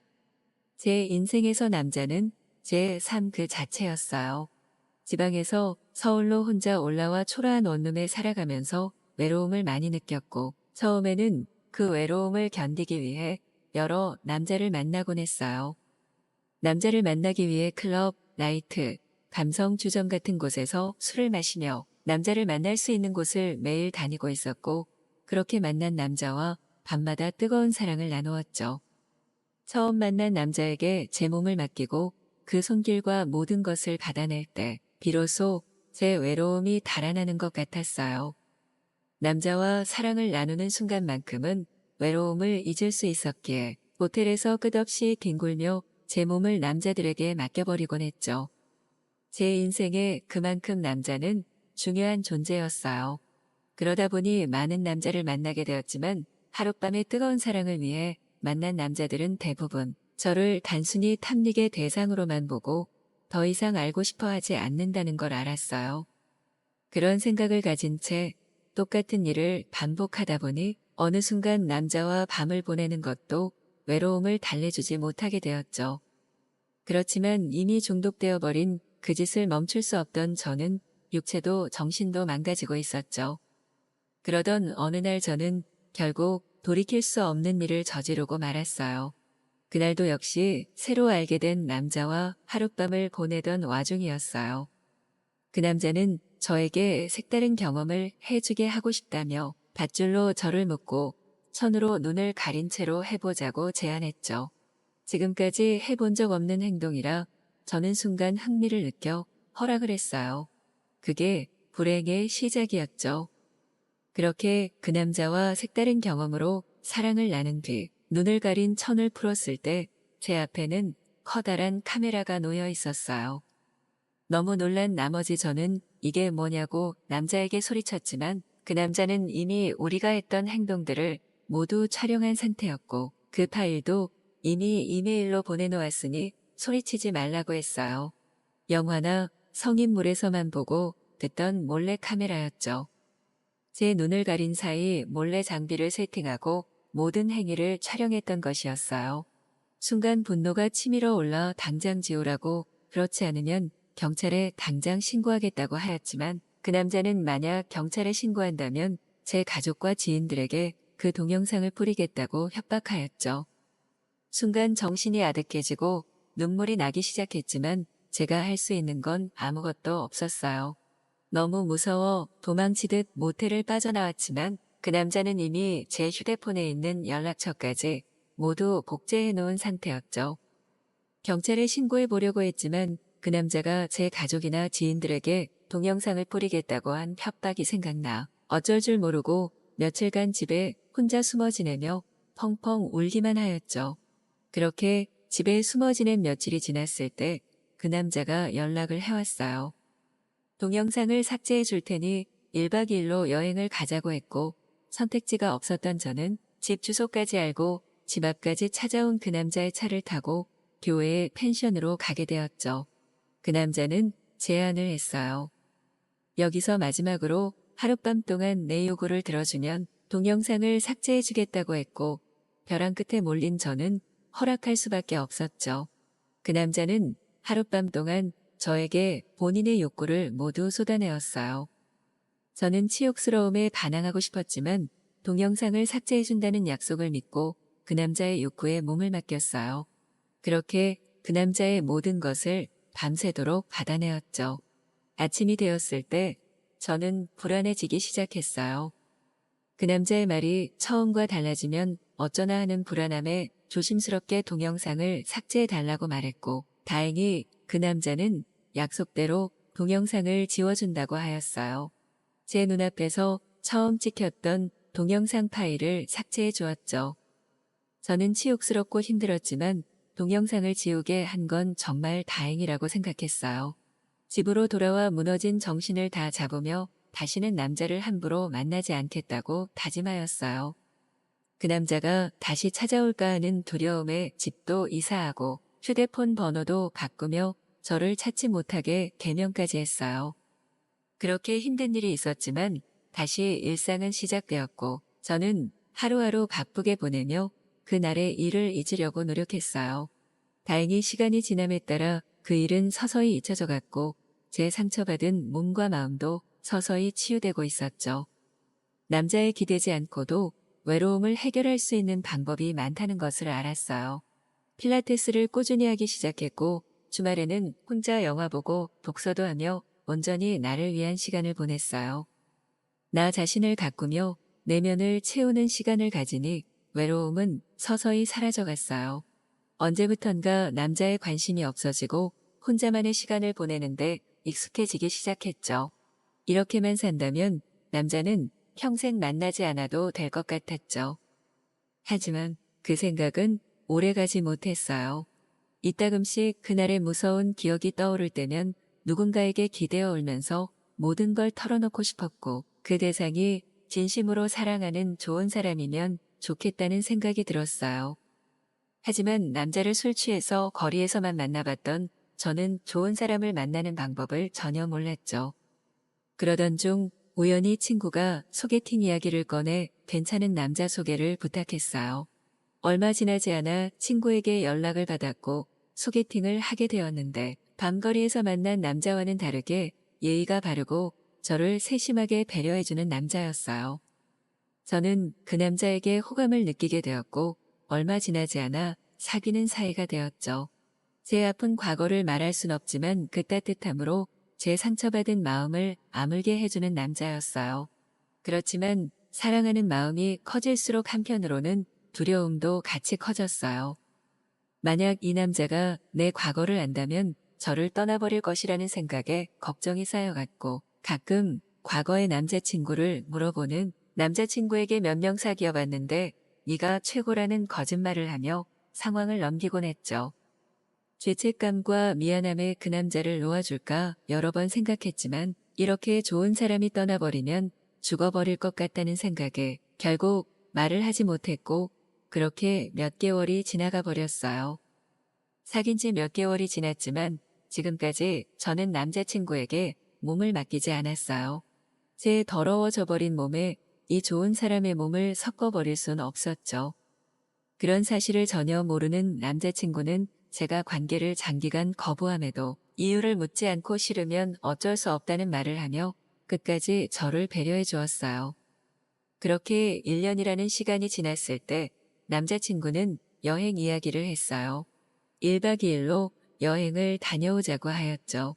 제 인생에서 남자는 제 삶 그 자체였어요. 지방에서 서울로 혼자 올라와 초라한 원룸에 살아가면서 외로움을 많이 느꼈고 처음에는 그 외로움을 견디기 위해 여러 남자를 만나곤 했어요. 남자를 만나기 위해 클럽, 나이트, 감성 주점 같은 곳에서 술을 마시며 남자를 만날 수 있는 곳을 매일 다니고 있었고 그렇게 만난 남자와 밤마다 뜨거운 사랑을 나누었죠. 처음 만난 남자에게 제 몸을 맡기고 그 손길과 모든 것을 받아낼 때 비로소 제 외로움이 달아나는 것 같았어요. 남자와 사랑을 나누는 순간만큼은 외로움을 잊을 수 있었기에 호텔에서 끝없이 뒹굴며 제 몸을 남자들에게 맡겨버리곤 했죠. 제 인생에 그만큼 남자는 중요한 존재였어요. 그러다 보니 많은 남자를 만나게 되었지만 하룻밤의 뜨거운 사랑을 위해 만난 남자들은 대부분 저를 단순히 탐닉의 대상으로만 보고 더 이상 알고 싶어 하지 않는다는 걸 알았어요. 그런 생각을 가진 채 똑같은 일을 반복하다 보니 어느 순간 남자와 밤을 보내는 것도 외로움을 달래주지 못하게 되었죠. 그렇지만 이미 중독되어 버린 그 짓을 멈출 수 없던 저는 육체도 정신도 망가지고 있었죠. 그러던 어느 날 저는 결국 돌이킬 수 없는 일을 저지르고 말았어요. 그날도 역시 새로 알게 된 남자와 하룻밤을 보내던 와중이었어요. 그 남자는 저에게 색다른 경험을 해주게 하고 싶다며 밧줄로 저를 묶고 천으로 눈을 가린 채로 해보자고 제안했죠. 지금까지 해본 적 없는 행동이라 저는 순간 흥미를 느껴 허락을 했어요. 그게 불행의 시작이었죠. 그렇게 그 남자와 색다른 경험으로 사랑을 나눈 뒤 눈을 가린 천을 풀었을 때 제 앞에는 커다란 카메라가 놓여 있었어요. 너무 놀란 나머지 저는 이게 뭐냐고 남자에게 소리쳤지만 그 남자는 이미 우리가 했던 행동들을 모두 촬영한 상태였고 그 파일도 이미 이메일로 보내놓았으니 소리치지 말라고 했어요. 영화나 성인물에서만 보고 듣던 몰래 카메라였죠. 제 눈을 가린 사이 몰래 장비를 세팅하고 모든 행위를 촬영했던 것이었어요. 순간 분노가 치밀어 올라 당장 지우라고 그렇지 않으면 경찰에 당장 신고하겠다고 하였지만 그 남자는 만약 경찰에 신고한다면 제 가족과 지인들에게 그 동영상을 뿌리겠다고 협박하였죠. 순간 정신이 아득해지고 눈물이 나기 시작했지만 제가 할 수 있는 건 아무것도 없었어요. 너무 무서워 도망치듯 모텔을 빠져나왔지만 그 남자는 이미 제 휴대폰에 있는 연락처까지 모두 복제해 놓은 상태였죠. 경찰에 신고해 보려고 했지만 그 남자가 제 가족이나 지인들에게 동영상을 뿌리겠다고 한 협박이 생각나 어쩔 줄 모르고 며칠간 집에 혼자 숨어 지내며 펑펑 울기만 하였죠. 그렇게 집에 숨어 지낸 며칠이 지났을 때 그 남자가 연락을 해왔어요. 동영상을 삭제해 줄 테니 1박 2일로 여행을 가자고 했고 선택지가 없었던 저는 집 주소까지 알고 집 앞까지 찾아온 그 남자의 차를 타고 교회의 펜션으로 가게 되었죠. 그 남자는 제안을 했어요. 여기서 마지막으로 하룻밤 동안 내 요구를 들어주면 동영상을 삭제해 주겠다고 했고 벼랑 끝에 몰린 저는 허락할 수밖에 없었죠. 그 남자는 하룻밤 동안 저에게 본인의 욕구를 모두 쏟아내었어요. 저는 치욕스러움에 반항하고 싶었지만 동영상을 삭제해준다는 약속을 믿고 그 남자의 욕구에 몸을 맡겼어요. 그렇게 그 남자의 모든 것을 밤새도록 받아내었죠. 아침이 되었을 때 저는 불안해지기 시작했어요. 그 남자의 말이 처음과 달라지면 어쩌나 하는 불안함에 조심스럽게 동영상을 삭제해달라고 말했고 다행히 그 남자는 약속대로 동영상을 지워준다고 하였어요. 제 눈앞에서 처음 찍혔던 동영상 파일을 삭제해 주었죠. 저는 치욕스럽고 힘들었지만 동영상을 지우게 한 건 정말 다행이라고 생각했어요. 집으로 돌아와 무너진 정신을 다 잡으며 다시는 남자를 함부로 만나지 않겠다고 다짐하였어요. 그 남자가 다시 찾아올까 하는 두려움에 집도 이사하고 휴대폰 번호도 바꾸며 저를 찾지 못하게 개명까지 했어요. 그렇게 힘든 일이 있었지만 다시 일상은 시작되었고 저는 하루하루 바쁘게 보내며 그날의 일을 잊으려고 노력했어요. 다행히 시간이 지남에 따라 그 일은 서서히 잊혀져 갔고 제 상처받은 몸과 마음도 서서히 치유되고 있었죠. 남자에 기대지 않고도 외로움을 해결할 수 있는 방법이 많다는 것을 알았어요. 필라테스를 꾸준히 하기 시작했고 주말에는 혼자 영화 보고 독서도 하며 온전히 나를 위한 시간을 보냈어요. 나 자신을 가꾸며 내면을 채우는 시간을 가지니 외로움은 서서히 사라져갔어요. 언제부턴가 남자의 관심이 없어지고 혼자만의 시간을 보내는데 익숙해지기 시작했죠. 이렇게만 산다면 남자는 평생 만나지 않아도 될 것 같았죠. 하지만 그 생각은 오래가지 못했어요. 이따금씩 그날의 무서운 기억이 떠오를 때면 누군가에게 기대어 울면서 모든 걸 털어놓고 싶었고 그 대상이 진심으로 사랑하는 좋은 사람이면 좋겠다는 생각이 들었어요. 하지만 남자를 술 취해서 거리에서만 만나봤던 저는 좋은 사람을 만나는 방법을 전혀 몰랐죠. 그러던 중 우연히 친구가 소개팅 이야기를 꺼내 괜찮은 남자 소개를 부탁했어요. 얼마 지나지 않아 친구에게 연락을 받았고 소개팅을 하게 되었는데 밤거리에서 만난 남자와는 다르게 예의가 바르고 저를 세심하게 배려해주는 남자였어요. 저는 그 남자에게 호감을 느끼게 되었고 얼마 지나지 않아 사귀는 사이가 되었죠. 제 아픈 과거를 말할 순 없지만 그 따뜻함으로 제 상처받은 마음을 아물게 해주는 남자였어요. 그렇지만 사랑하는 마음이 커질수록 한편으로는 두려움도 같이 커졌어요. 만약 이 남자가 내 과거를 안다면 저를 떠나버릴 것이라는 생각에 걱정이 쌓여갔고 가끔 과거의 남자친구를 물어보는 남자친구에게 몇 명 사귀어봤는데 네가 최고라는 거짓말을 하며 상황을 넘기곤 했죠. 죄책감과 미안함에 그 남자를 놓아줄까 여러 번 생각했지만 이렇게 좋은 사람이 떠나버리면 죽어버릴 것 같다는 생각에 결국 말을 하지 못했고 그렇게 몇 개월이 지나가 버렸어요. 사귄 지 몇 개월이 지났지만 지금까지 저는 남자친구에게 몸을 맡기지 않았어요. 제 더러워져 버린 몸에 이 좋은 사람의 몸을 섞어버릴 순 없었죠. 그런 사실을 전혀 모르는 남자친구는 제가 관계를 장기간 거부함에도 이유를 묻지 않고 싫으면 어쩔 수 없다는 말을 하며 끝까지 저를 배려해 주었어요. 그렇게 1년이라는 시간이 지났을 때 남자친구는 여행 이야기를 했어요. 1박 2일로 여행을 다녀오자고 하였죠.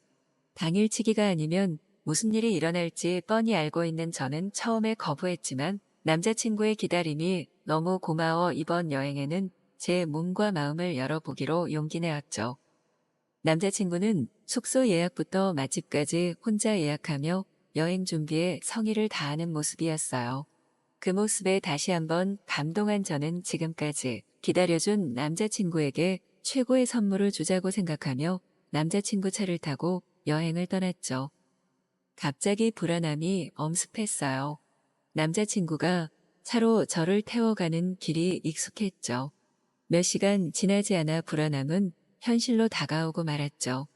당일치기가 아니면 무슨 일이 일어날지 뻔히 알고 있는 저는 처음에 거부했지만 남자친구의 기다림이 너무 고마워 이번 여행에는 제 몸과 마음을 열어보기로 용기 내었죠. 남자친구는 숙소 예약부터 맛집까지 혼자 예약하며 여행 준비에 성의를 다하는 모습이었어요. 그 모습에 다시 한번 감동한 저는 지금까지 기다려준 남자친구에게 최고의 선물을 주자고 생각하며 남자친구 차를 타고 여행을 떠났죠. 갑자기 불안함이 엄습했어요. 남자친구가 차로 저를 태워가는 길이 익숙했죠. 몇 시간 지나지 않아 불안함은 현실로 다가오고 말았죠.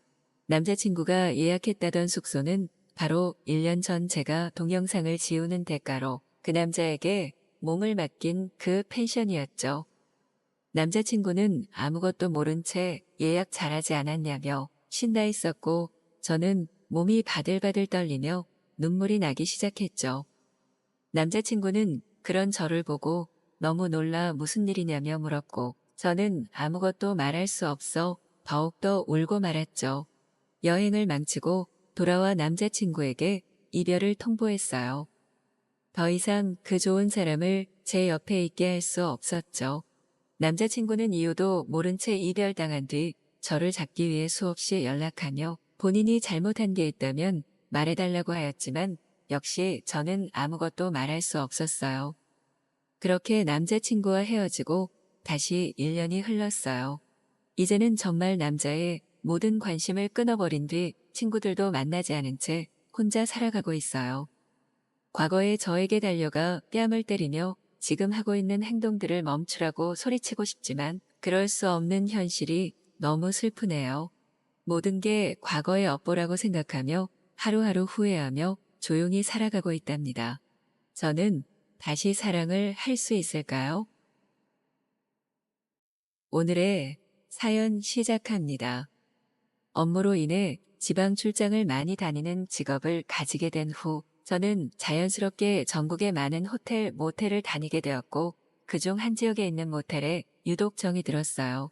남자친구가 예약했다던 숙소는 바로 1년 전 제가 동영상을 지우는 대가로 그 남자에게 몸을 맡긴 그 펜션이었죠. 남자친구는 아무것도 모른 채 예약 잘하지 않았냐며 신나 있었고 저는 몸이 바들바들 떨리며 눈물이 나기 시작했죠. 남자친구는 그런 저를 보고 너무 놀라 무슨 일이냐며 물었고 저는 아무것도 말할 수 없어 더욱더 울고 말았죠. 여행을 망치고 돌아와 남자친구에게 이별을 통보했어요. 더 이상 그 좋은 사람을 제 옆에 있게 할 수 없었죠. 남자친구는 이유도 모른 채 이별당한 뒤 저를 잡기 위해 수없이 연락하며 본인이 잘못한 게 있다면 말해달라고 하였지만 역시 저는 아무것도 말할 수 없었어요. 그렇게 남자친구와 헤어지고 다시 1년이 흘렀어요. 이제는 정말 남자의 모든 관심을 끊어버린 뒤 친구들도 만나지 않은 채 혼자 살아가고 있어요. 과거에 저에게 달려가 뺨을 때리며 지금 하고 있는 행동들을 멈추라고 소리치고 싶지만 그럴 수 없는 현실이 너무 슬프네요. 모든 게 과거의 업보라고 생각하며 하루하루 후회하며 조용히 살아가고 있답니다. 저는 다시 사랑을 할 수 있을까요? 오늘의 사연 시작합니다. 업무로 인해 지방 출장을 많이 다니는 직업을 가지게 된 후, 저는 자연스럽게 전국의 많은 호텔, 모텔을 다니게 되었고, 그중 한 지역에 있는 모텔에 유독 정이 들었어요.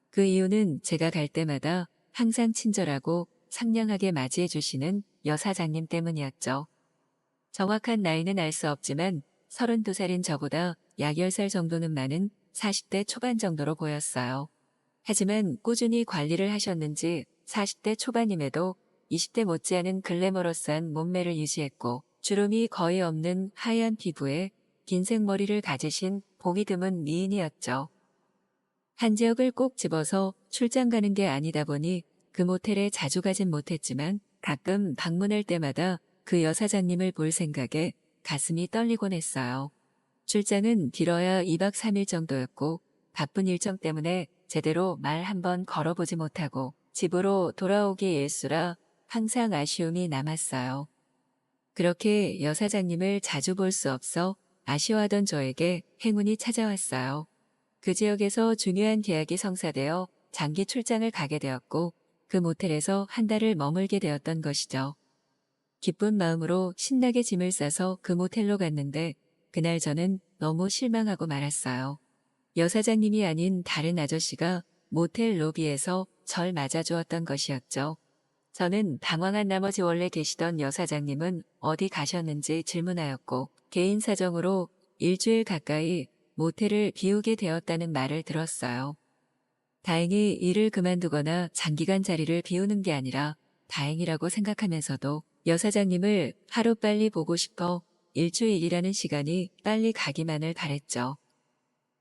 그 이유는 제가 갈 때마다 항상 친절하고 상냥하게 맞이해 주시는 여사장님 때문이었죠. 정확한 나이는 알 수 없지만 32살인 저보다 약 10살 정도는 많은 40대 초반 정도로 보였어요. 하지만 꾸준히 관리를 하셨는지 40대 초반임에도 20대 못지않은 글래머러스한 몸매를 유지했고 주름이 거의 없는 하얀 피부에 긴 생머리를 가지신 봄이 드문 미인이었죠. 한 지역을 꼭 집어서 출장 가는 게 아니다 보니 그 모텔에 자주 가진 못했지만 가끔 방문할 때마다 그 여사장님을 볼 생각에 가슴이 떨리곤 했어요. 출장은 길어야 2박 3일 정도였고 바쁜 일정 때문에 제대로 말 한 번 걸어보지 못하고 집으로 돌아오기 일쑤라 항상 아쉬움이 남았어요. 그렇게 여사장님을 자주 볼 수 없어 아쉬워하던 저에게 행운이 찾아왔어요. 그 지역에서 중요한 계약이 성사되어 장기 출장을 가게 되었고 그 모텔에서 한 달을 머물게 되었던 것이죠. 기쁜 마음으로 신나게 짐을 싸서 그 모텔로 갔는데 그날 저는 너무 실망하고 말았어요. 여사장님이 아닌 다른 아저씨가 모텔 로비에서 절 맞아주었던 것이었죠. 저는 당황한 나머지 원래 계시던 여사장님은 어디 가셨는지 질문하였고 개인 사정으로 일주일 가까이 모텔을 비우게 되었다는 말을 들었어요. 다행히 일을 그만두거나 장기간 자리를 비우는 게 아니라 다행이라고 생각하면서도 여사장님을 하루빨리 보고 싶어 일주일이라는 시간이 빨리 가기만을 바랬죠.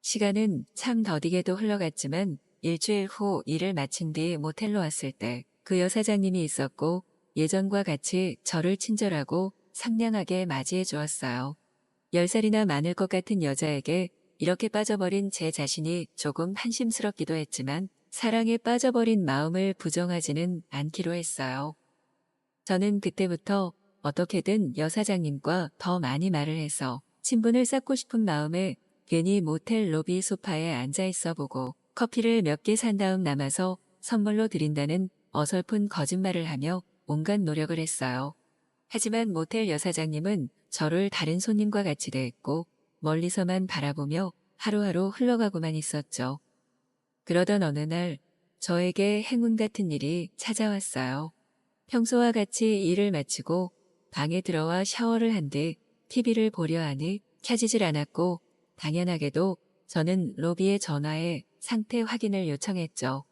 시간은 참 더디게도 흘러갔지만 일주일 후 일을 마친 뒤 모텔로 왔을 때 그 여사장님이 있었고 예전과 같이 저를 친절하고 상냥하게 맞이해 주었어요. 10살이나 많을 것 같은 여자에게 이렇게 빠져버린 제 자신이 조금 한심스럽기도 했지만 사랑에 빠져버린 마음을 부정하지는 않기로 했어요. 저는 그때부터 어떻게든 여사장님과 더 많이 말을 해서 친분을 쌓고 싶은 마음에 괜히 모텔 로비 소파에 앉아 있어 보고 커피를 몇 개 산 다음 남아서 선물로 드린다는 어설픈 거짓말을 하며 온갖 노력을 했어요. 하지만 모텔 여사장님은 저를 다른 손님과 같이 대했고 멀리서만 바라보며 하루하루 흘러가고만 있었죠. 그러던 어느 날 저에게 행운 같은 일이 찾아왔어요. 평소와 같이 일을 마치고 방에 들어와 샤워를 한 뒤 TV를 보려 하니 켜지질 않았고 당연하게도 저는 로비에 전화해 상태 확인을 요청했죠.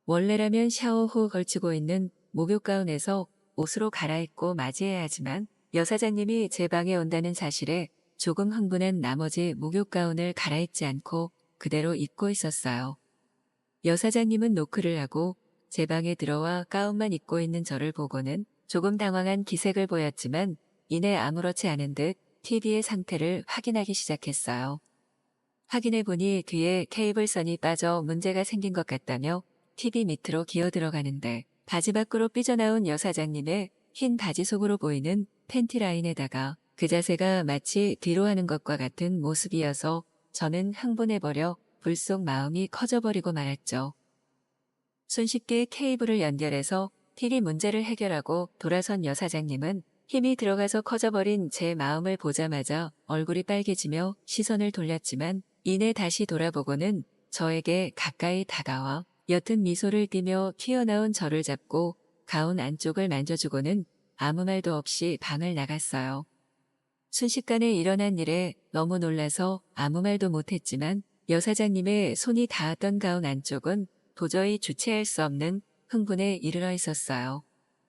원래라면 샤워 후 걸치고 있는 목욕 가운에서 옷으로 갈아입고 맞이해야 하지만 여사장님이 제 방에 온다는 사실에 조금 흥분한 나머지 목욕 가운을 갈아입지 않고 그대로 입고 있었어요. 여사장님은 노크를 하고 제 방에 들어와 가운만 입고 있는 저를 보고는 조금 당황한 기색을 보였지만 이내 아무렇지 않은 듯 TV의 상태를 확인하기 시작했어요. 확인해보니 뒤에 케이블선이 빠져 문제가 생긴 것 같다며 TV 밑으로 기어 들어가는데 바지 밖으로 삐져나온 여사장님의 흰 바지 속으로 보이는 팬티 라인에다가 그 자세가 마치 뒤로 하는 것과 같은 모습이어서 저는 흥분해버려 불속 마음이 커져버리고 말았죠. 손쉽게 케이블을 연결해서 TV 문제를 해결하고 돌아선 여사장님은 힘이 들어가서 커져버린 제 마음을 보자마자 얼굴이 빨개지며 시선을 돌렸지만 이내 다시 돌아보고는 저에게 가까이 다가와 옅은 미소를 띠며 튀어나온 저를 잡고 가운 안쪽을 만져주고는 아무 말도 없이 방을 나갔어요. 순식간에 일어난 일에 너무 놀라서 아무 말도 못했지만 여사장님의 손이 닿았던 가운 안쪽은 도저히 주체할 수 없는 흥분에 이르러 있었어요.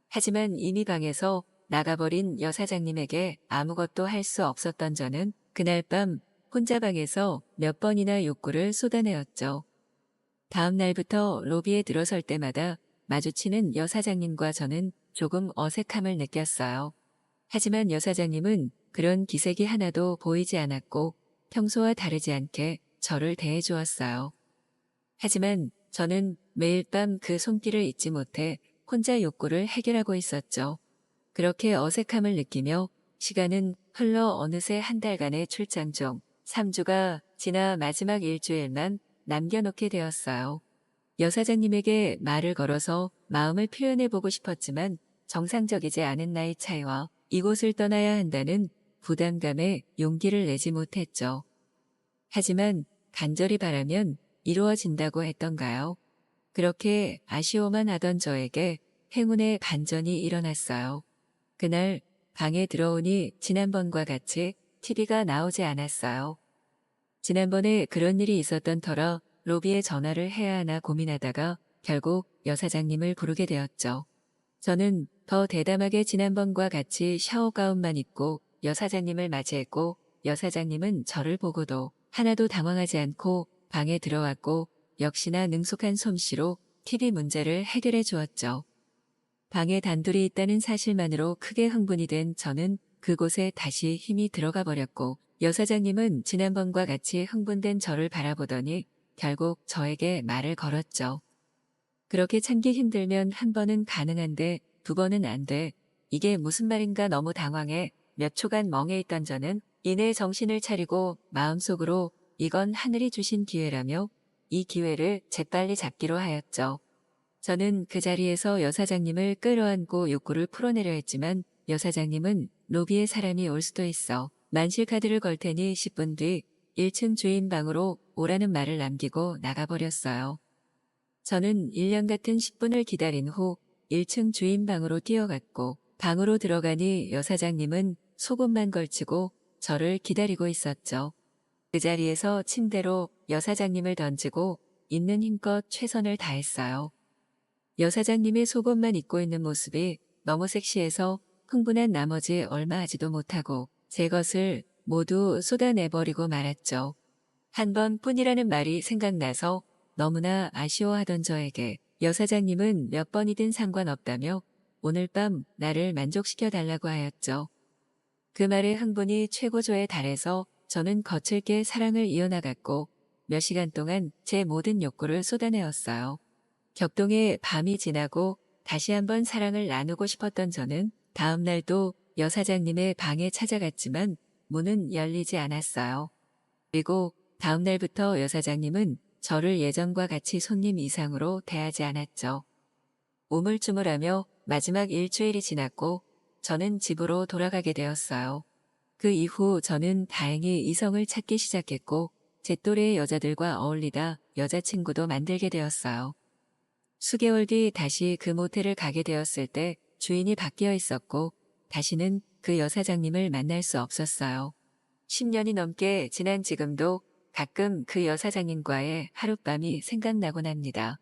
하지만 이미 방에서 나가버린 여사장님에게 아무것도 할 수 없었던 저는 그날 밤 혼자 방에서 몇 번이나 욕구를 쏟아내었죠. 다음 날부터 로비에 들어설 때마다 마주치는 여사장님과 저는 조금 어색함을 느꼈어요. 하지만 여사장님은 그런 기색이 하나도 보이지 않았고 평소와 다르지 않게 저를 대해주었어요. 하지만 저는 매일 밤 그 손길을 잊지 못해 혼자 욕구를 해결하고 있었죠. 그렇게 어색함을 느끼며 시간은 흘러 어느새 한 달간의 출장 중 3주가 지나 마지막 일주일만 남겨놓게 되었어요. 여사장님에게 말을 걸어서 마음을 표현해보고 싶었지만 정상적이지 않은 나이 차이와 이곳을 떠나야 한다는 부담감에 용기를 내지 못했죠. 하지만 간절히 바라면 이루어진다고 했던가요? 그렇게 아쉬워만 하던 저에게 행운의 반전이 일어났어요. 그날 방에 들어오니 지난번과 같이 TV가 나오지 않았어요. 지난번에 그런 일이 있었던 터라 로비에 전화를 해야 하나 고민하다가 결국 여사장님을 부르게 되었죠. 저는 더 대담하게 지난번과 같이 샤워 가운만 입고 여사장님을 맞이했고 여사장님은 저를 보고도 하나도 당황하지 않고 방에 들어왔고 역시나 능숙한 솜씨로 TV 문제를 해결해 주었죠. 방에 단둘이 있다는 사실만으로 크게 흥분이 된 저는 그곳에 다시 힘이 들어가 버렸고 여사장님은 지난번과 같이 흥분된 저를 바라보더니 결국 저에게 말을 걸었죠. 그렇게 참기 힘들면 한 번은 가능한데 두 번은 안 돼. 이게 무슨 말인가 너무 당황해 몇 초간 멍해 있던 저는 이내 정신을 차리고 마음속으로 이건 하늘이 주신 기회라며 이 기회를 재빨리 잡기로 하였죠. 저는 그 자리에서 여사장님을 끌어안고 욕구를 풀어내려 했지만 여사장님은 로비에 사람이 올 수도 있어. 만실 카드를 걸 테니 10분 뒤 1층 주인 방으로 오라는 말을 남기고 나가버렸어요. 저는 1년 같은 10분을 기다린 후 1층 주인 방으로 뛰어갔고 방으로 들어가니 여사장님은 속옷만 걸치고 저를 기다리고 있었죠. 그 자리에서 침대로 여사장님을 던지고 있는 힘껏 최선을 다했어요. 여사장님의 속옷만 입고 있는 모습이 너무 섹시해서 흥분한 나머지 얼마 하지도 못하고 제 것을 모두 쏟아내버리고 말았죠. 한 번뿐이라는 말이 생각나서 너무나 아쉬워하던 저에게 여사장님은 몇 번이든 상관없다며 오늘 밤 나를 만족시켜 달라고 하였죠. 그 말에 흥분이 최고조에 달해서 저는 거칠게 사랑을 이어나갔고 몇 시간 동안 제 모든 욕구를 쏟아내었어요. 격동의 밤이 지나고 다시 한번 사랑을 나누고 싶었던 저는 다음 날도 여사장님의 방에 찾아갔지만 문은 열리지 않았어요. 그리고 다음 날부터 여사장님은 저를 예전과 같이 손님 이상으로 대하지 않았죠. 우물쭈물하며 마지막 일주일이 지났고 저는 집으로 돌아가게 되었어요. 그 이후 저는 다행히 이성을 찾기 시작했고 제 또래의 여자들과 어울리다 여자친구도 만들게 되었어요. 수개월 뒤 다시 그 모텔을 가게 되었을 때 주인이 바뀌어 있었고 다시는 그 여사장님을 만날 수 없었어요. 10년이 넘게 지난 지금도 가끔 그 여사장님과의 하룻밤이 생각나곤 합니다.